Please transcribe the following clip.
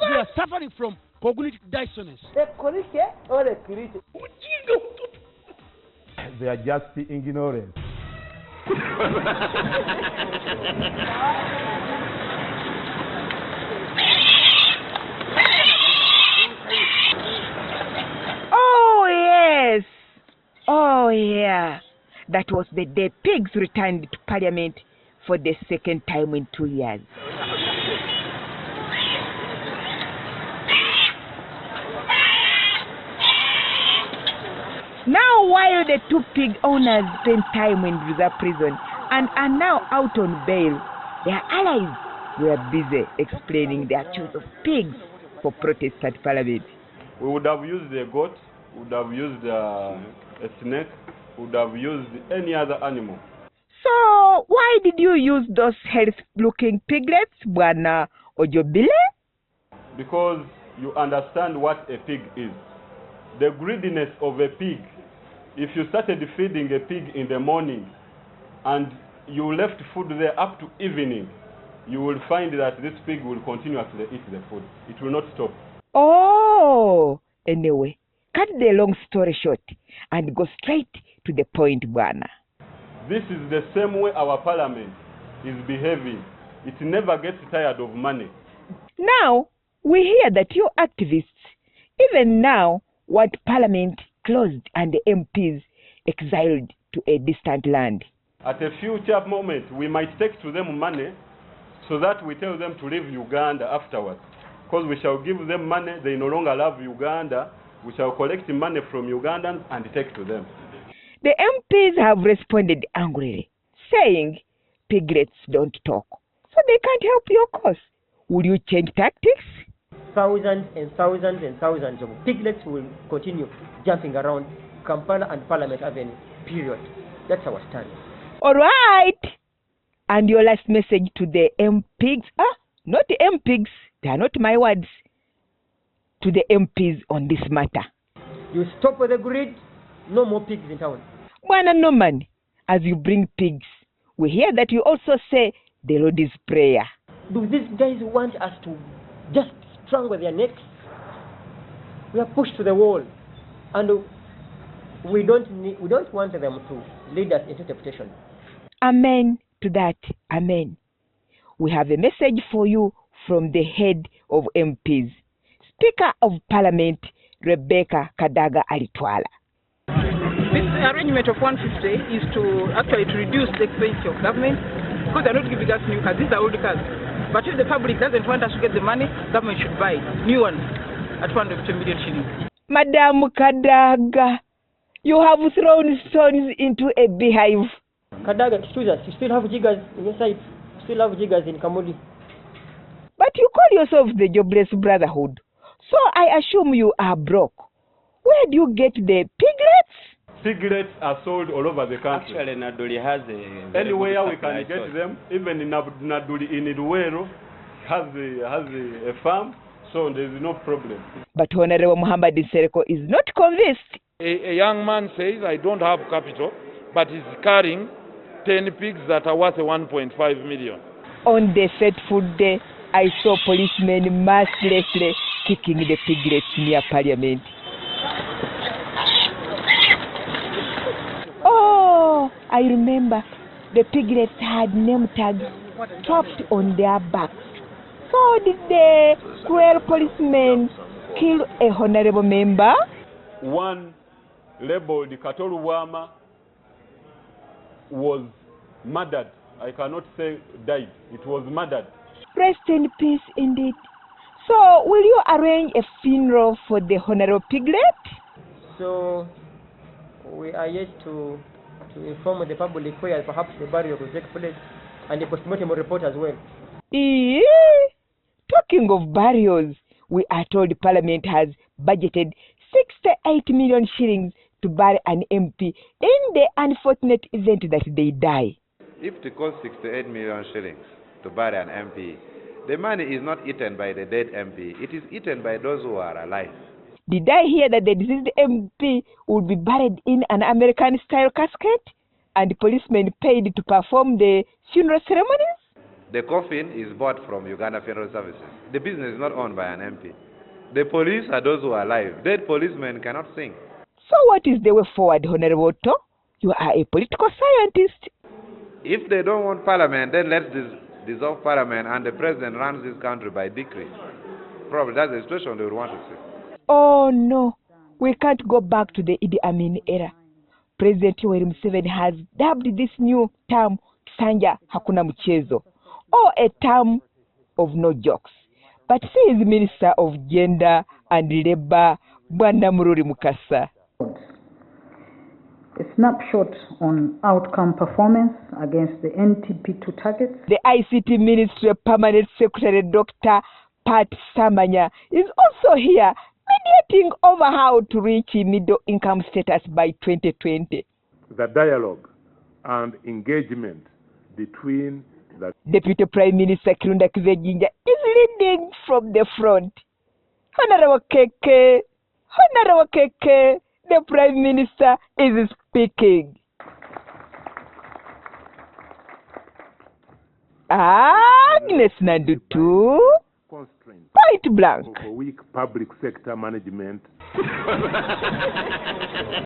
They are suffering from cognitive dissonance. They are just ignorant. Oh, yes. Oh, yeah. That was the day pigs returned to Parliament for the second time in 2 years. Now, while the two pig owners spent time in reserve prison and are now out on bail, their allies were busy explaining their choice of pigs for protest at Parliament. We would have used a goat, we would have used a snake, we would have used any other animal. So, why did you use those healthy-looking piglets, Bwana Ojobile? Because you understand what a pig is. The greediness of a pig, if you started feeding a pig in the morning and you left food there up to evening, you will find that this pig will continuously eat the food. It will not stop. Oh, anyway, cut the long story short and go straight to the point, Bwana. This is the same way our parliament is behaving. It never gets tired of money. Now, we hear that you activists, even now, want Parliament closed and the MPs exiled to a distant land. At a future moment, we might take to them money so that we tell them to leave Uganda afterwards. Because we shall give them money, they no longer love Uganda. We shall collect money from Ugandans and take to them. The MPs have responded angrily, saying piglets don't talk, so they can't help your cause. Will you change tactics? Thousands and thousands and thousands of piglets will continue jumping around Kampala and Parliament Avenue, period. That's our stand. All right. And your last message to the MPs, not the MPs, they are not my words, to the MPs on this matter. You stop with the greed, no more pigs in town. Bwana Norman, as you bring pigs, we hear that you also say the Lord's Prayer. Do these guys want us to just strangle their necks? We are pushed to the wall, and we don't want them to lead us into temptation. Amen to that. Amen. We have a message for you from the head of MPs, Speaker of Parliament, Rebecca Kadaga Alitwala. This arrangement of 150 is to actually reduce the expenditure of government, because they're not giving us new cars. These are old cars. But if the public doesn't want us to get the money, government should buy new ones at 150 million shillings. Madam Kadaga, you have thrown stones into a beehive. Kadaga, excuse us, you still have jiggers in your side. You still have jiggers in Kamudi. But you call yourself the Jobless Brotherhood. So I assume you are broke. Where do you get the piglets? Piglets are sold all over the country. Actually, Naduli has a... Anywhere we can get them, even in Naduli in Iluwero has a farm, so there is no problem. But Honorable Muhammad Sereko is not convinced. A young man says, I don't have capital, but he's carrying 10 pigs that are worth 1.5 million. On the fateful day, I saw policemen mercilessly kicking the piglets near Parliament. Oh, I remember the piglets had name tags strapped on their backs. So did the cruel policemen kill a honorable member? One labeled Katolu Wama was murdered. I cannot say died. It was murdered. Rest in peace indeed. So, will you arrange a funeral for the honorable piglet? So, we are yet to inform the public where perhaps the burial will take place and the postmortem report as well. Talking of burials, we are told Parliament has budgeted 68 million shillings to bury an MP in the unfortunate event that they die. If it costs 68 million shillings to bury an MP, the money is not eaten by the dead MP. It is eaten by those who are alive. Did I hear that the deceased MP would be buried in an American-style casket and policemen paid to perform the funeral ceremonies? The coffin is bought from Uganda Funeral Services. The business is not owned by an MP. The police are those who are alive. Dead policemen cannot sing. So what is the way forward, Honorable Otto? You are a political scientist. If they don't want parliament, then let's dissolve parliament and the president runs this country by decree. Probably that's the situation they would want to see. Oh no, we can't go back to the Idi Amin era. President Yoweri Museveni has dubbed this new term Sanja Hakuna Mchezo, or a term of no jokes. But he is Minister of Gender and Labor, Bwana Mururi Mukasa. A snapshot on outcome performance against the NTP2 targets. The ICT Ministry Permanent Secretary Dr. Pat Samanya is also here, mediating over how to reach middle income status by 2020. The dialogue and engagement between the Deputy Prime Minister Kirunda Kivejinja is leading from the front. Honorable Keke, the Prime Minister is speaking. Agnes Nandutu, constraints point blank. of a weak public sector management